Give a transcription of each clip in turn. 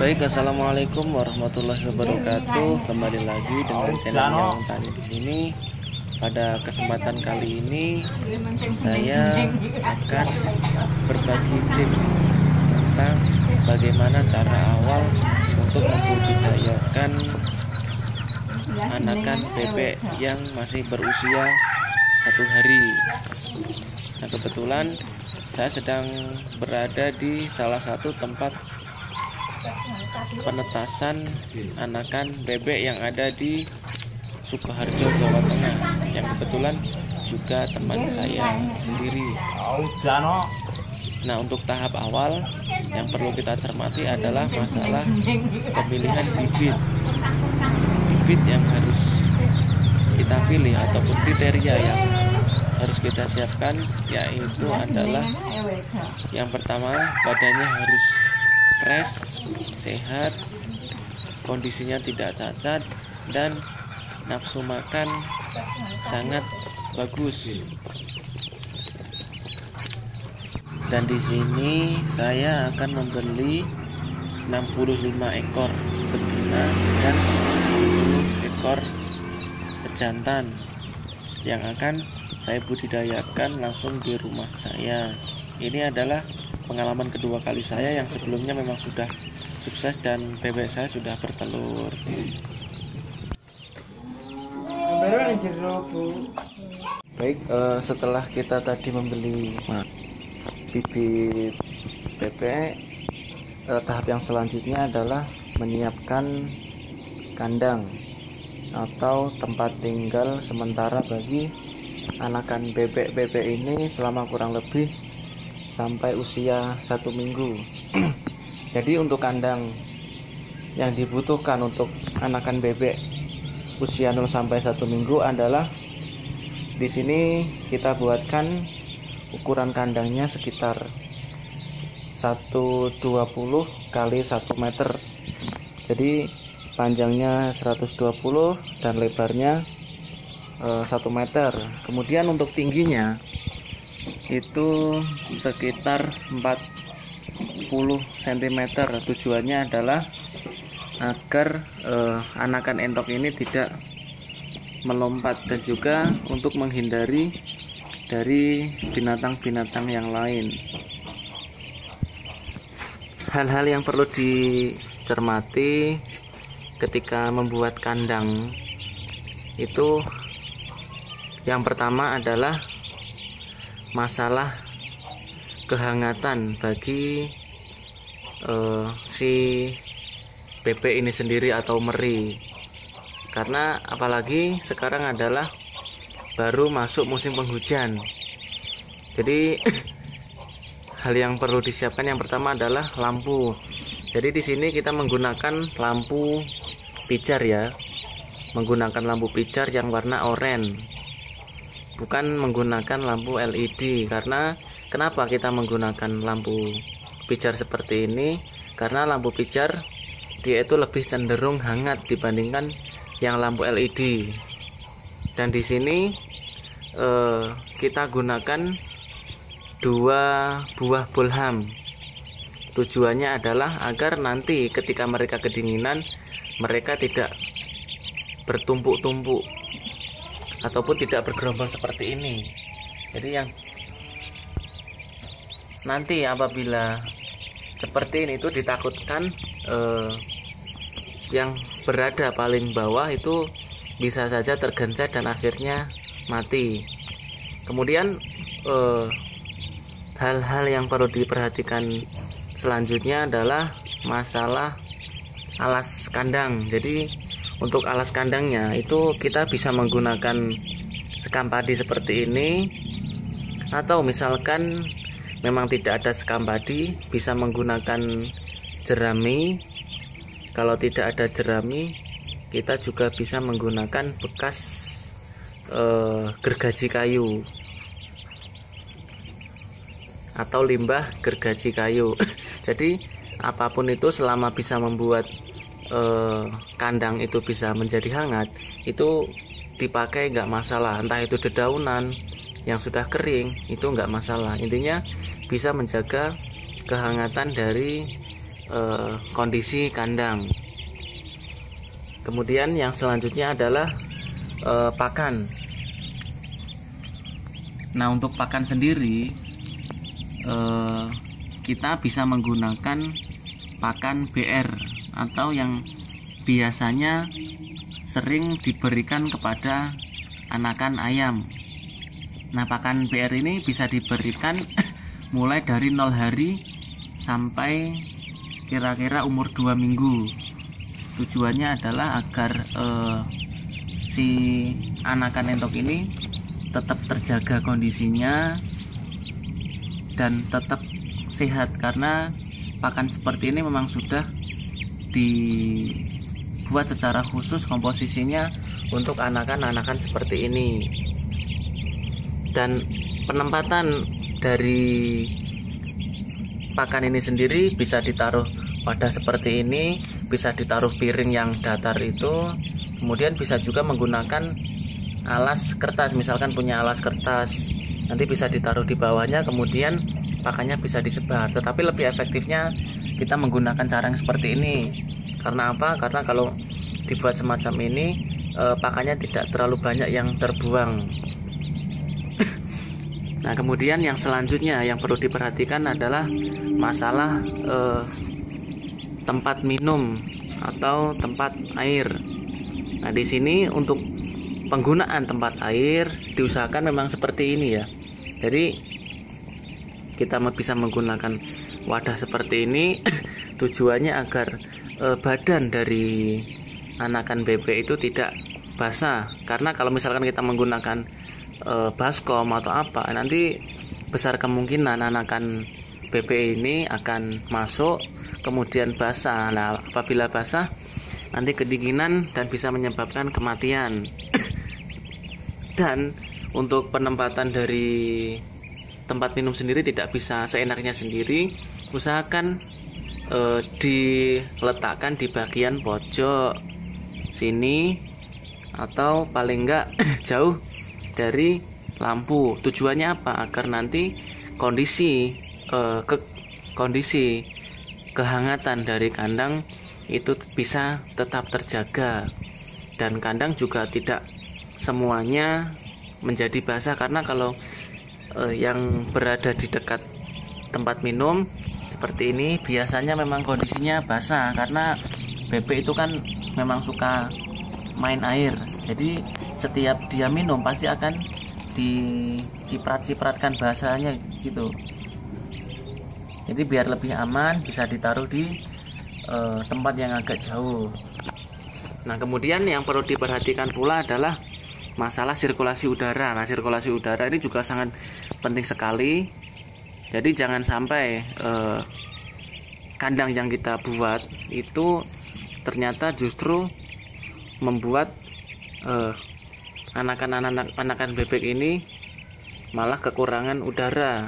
Baik, assalamualaikum warahmatullahi wabarakatuh. Kembali lagi dengan channel yang tadi di sini. Pada kesempatan kali ini saya akan berbagi tips tentang bagaimana cara awal untuk membudidayakan anakan bebek yang masih berusia 1 hari. Nah, kebetulan saya sedang berada di salah satu tempat penetasan anakan bebek yang ada di Sukoharjo, Jawa Tengah, yang kebetulan juga teman saya sendiri. Nah, untuk tahap awal yang perlu kita cermati adalah masalah pemilihan bibit. Bibit yang harus kita pilih ataupun kriteria yang harus kita siapkan yaitu adalah yang pertama, badannya harus fresh, sehat, kondisinya tidak cacat, dan nafsu makan sangat bagus. Dan di sini saya akan membeli 65 ekor betina dan 10 ekor pejantan yang akan saya budidayakan langsung di rumah saya. Ini adalah pengalaman kedua kali saya, yang sebelumnya memang sudah sukses dan bebek saya sudah bertelur. Baik, setelah kita tadi membeli bibit bebek, tahap yang selanjutnya adalah menyiapkan kandang atau tempat tinggal sementara bagi anakan bebek-bebek ini selama kurang lebih sampai usia 1 minggu. Jadi untuk kandang yang dibutuhkan untuk anakan bebek usia 0 sampai 1 minggu adalah di sini kita buatkan ukuran kandangnya sekitar 120 kali 1 meter. Jadi panjangnya 120 dan lebarnya 1 meter. Kemudian untuk tingginya itu sekitar 40 cm. Tujuannya adalah agar anakan entok ini tidak melompat dan juga untuk menghindari dari binatang-binatang yang lain. Hal-hal yang perlu dicermati ketika membuat kandang itu yang pertama adalah masalah kehangatan bagi si bebek ini sendiri atau meri, karena apalagi sekarang adalah baru masuk musim penghujan. Jadi hal yang perlu disiapkan yang pertama adalah lampu. Jadi di sini kita menggunakan lampu pijar ya, menggunakan lampu pijar yang warna oranye, bukan menggunakan lampu LED. Karena kenapa kita menggunakan lampu pijar seperti ini? Karena lampu pijar dia itu lebih cenderung hangat dibandingkan yang lampu LED. Dan di sini kita gunakan 2 buah bolham. Tujuannya adalah agar nanti ketika mereka kedinginan, mereka tidak bertumpuk-tumpuk ataupun tidak bergerombol seperti ini. Jadi yang nanti apabila seperti ini itu ditakutkan yang berada paling bawah itu bisa saja tergencet dan akhirnya mati. Kemudian hal-hal yang perlu diperhatikan selanjutnya adalah masalah alas kandang. Jadi untuk alas kandangnya itu kita bisa menggunakan sekam padi seperti ini, atau misalkan memang tidak ada sekam padi bisa menggunakan jerami. Kalau tidak ada jerami, kita juga bisa menggunakan bekas gergaji kayu atau limbah gergaji kayu. Jadi apapun itu selama bisa membuat kandang itu bisa menjadi hangat, itu dipakai nggak masalah. Entah itu dedaunan yang sudah kering, itu nggak masalah. Intinya bisa menjaga kehangatan dari kondisi kandang. Kemudian yang selanjutnya adalah pakan. Nah, untuk pakan sendiri kita bisa menggunakan pakan BR atau yang biasanya sering diberikan kepada anakan ayam. Nah, pakan BR ini bisa diberikan mulai dari 0 hari sampai kira-kira umur 2 minggu. Tujuannya adalah agar si anakan entok ini tetap terjaga kondisinya dan tetap sehat, karena pakan seperti ini memang sudah dibuat secara khusus komposisinya untuk anakan-anakan seperti ini. Dan penempatan dari pakan ini sendiri bisa ditaruh wadah seperti ini, bisa ditaruh piring yang datar itu, kemudian bisa juga menggunakan alas kertas. Misalkan punya alas kertas, nanti bisa ditaruh di bawahnya, kemudian pakannya bisa disebar. Tetapi lebih efektifnya kita menggunakan cara yang seperti ini. Karena apa? Karena kalau dibuat semacam ini, pakannya tidak terlalu banyak yang terbuang. Nah, kemudian yang selanjutnya yang perlu diperhatikan adalah masalah tempat minum atau tempat air. Nah, di sini untuk penggunaan tempat air diusahakan memang seperti ini ya. Jadi kita bisa menggunakan wadah seperti ini tujuannya agar badan dari anakan bebek itu tidak basah. Karena kalau misalkan kita menggunakan baskom atau apa, nanti besar kemungkinan anakan bebek ini akan masuk kemudian basah. Nah, apabila basah nanti kedinginan dan bisa menyebabkan kematian. Dan untuk penempatan dari tempat minum sendiri tidak bisa seenaknya sendiri. Usahakan diletakkan di bagian pojok sini atau paling enggak jauh dari lampu. Tujuannya apa? Agar nanti kondisi kehangatan dari kandang itu bisa tetap terjaga, dan kandang juga tidak semuanya menjadi basah. Karena kalau yang berada di dekat tempat minum seperti ini biasanya memang kondisinya basah, karena bebek itu kan memang suka main air. Jadi setiap dia minum pasti akan diciprat-cipratkan bahasanya gitu. Jadi biar lebih aman bisa ditaruh di tempat yang agak jauh. Nah, kemudian yang perlu diperhatikan pula adalah masalah sirkulasi udara. Nah, sirkulasi udara ini juga sangat penting sekali. Jadi jangan sampai kandang yang kita buat itu ternyata justru membuat anakan bebek ini malah kekurangan udara.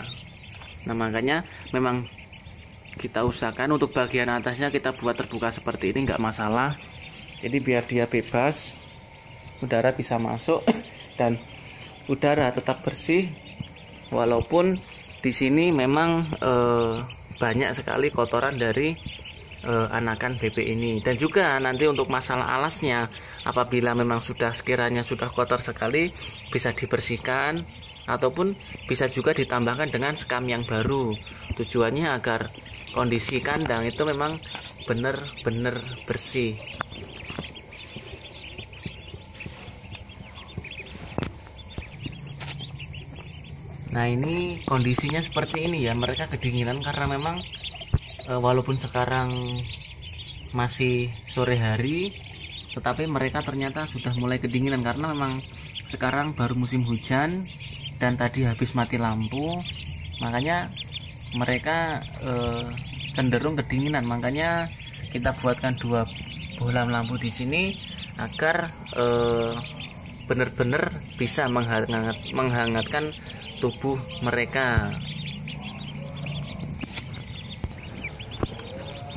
Nah, makanya memang kita usahakan untuk bagian atasnya kita buat terbuka seperti ini, nggak masalah. Jadi biar dia bebas, udara bisa masuk dan udara tetap bersih, walaupun di sini memang banyak sekali kotoran dari anakan bebek ini. Dan juga nanti untuk masalah alasnya, apabila memang sekiranya sudah kotor sekali, bisa dibersihkan ataupun bisa juga ditambahkan dengan skam yang baru. Tujuannya agar kondisi kandang itu memang benar-benar bersih. Nah, ini kondisinya seperti ini ya, mereka kedinginan karena memang walaupun sekarang masih sore hari, tetapi mereka ternyata sudah mulai kedinginan karena memang sekarang baru musim hujan dan tadi habis mati lampu, makanya mereka cenderung kedinginan. Makanya kita buatkan 2 bohlam lampu di sini agar benar-benar bisa menghangatkan tubuh mereka.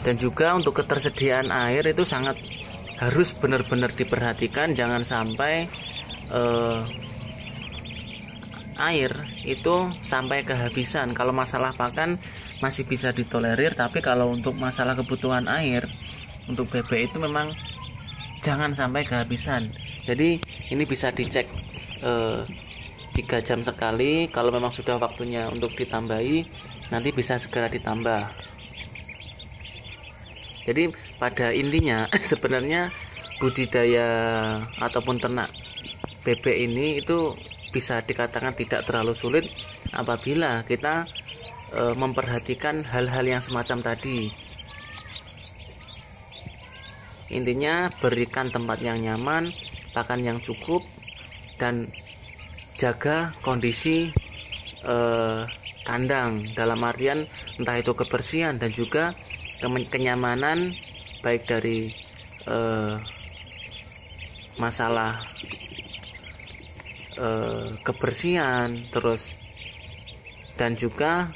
Dan juga untuk ketersediaan air itu sangat harus benar-benar diperhatikan. Jangan sampai air itu sampai kehabisan. Kalau masalah pakan masih bisa ditolerir, tapi kalau untuk masalah kebutuhan air untuk bebek itu memang jangan sampai kehabisan. Jadi ini bisa dicek 3 jam sekali. Kalau memang sudah waktunya untuk ditambahi, nanti bisa segera ditambah. Jadi pada intinya sebenarnya budidaya ataupun ternak bebek ini itu bisa dikatakan tidak terlalu sulit apabila kita memperhatikan hal-hal yang semacam tadi. Intinya berikan tempat yang nyaman, pakan yang cukup, dan jaga kondisi kandang, dalam artian entah itu kebersihan dan juga kenyamanan, baik dari masalah kebersihan, terus dan juga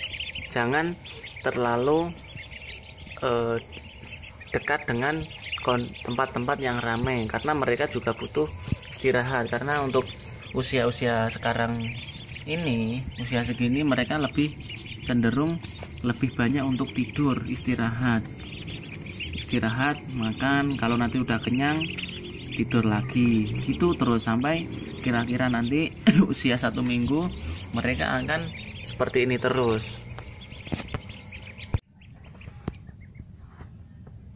jangan terlalu dekat dengan tempat-tempat yang ramai, karena mereka juga butuh istirahat. Karena untuk usia-usia sekarang ini, usia segini, mereka lebih cenderung lebih banyak untuk tidur, istirahat, makan, kalau nanti udah kenyang tidur lagi, gitu terus sampai kira-kira nanti usia 1 minggu mereka akan seperti ini terus.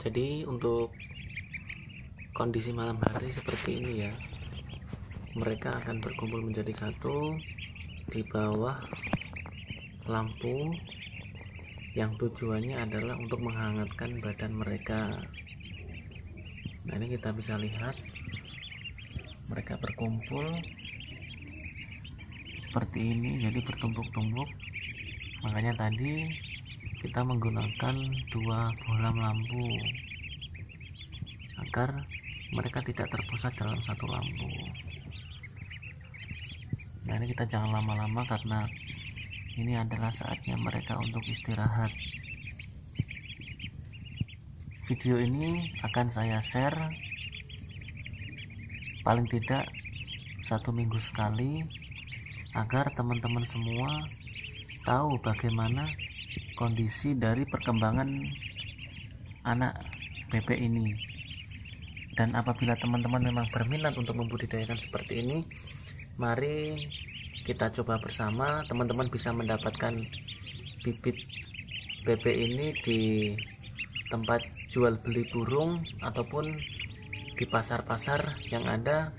Jadi untuk kondisi malam hari seperti ini ya, mereka akan berkumpul menjadi satu di bawah lampu yang tujuannya adalah untuk menghangatkan badan mereka. Nah, ini kita bisa lihat mereka berkumpul seperti ini, jadi bertumpuk-tumpuk. Makanya tadi kita menggunakan 2 bohlam lampu agar mereka tidak terpusat dalam satu lampu. Nah, ini kita jangan lama-lama karena ini adalah saatnya mereka untuk istirahat. Video ini akan saya share paling tidak 1 minggu sekali, agar teman-teman semua tahu bagaimana kondisi dari perkembangan anak bebek ini. Dan apabila teman-teman memang berminat untuk membudidayakan seperti ini, mari kita coba bersama. Teman-teman bisa mendapatkan bibit bebek ini di tempat jual beli burung ataupun di pasar-pasar yang ada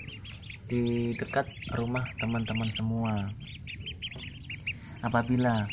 di dekat rumah teman-teman semua. Apabila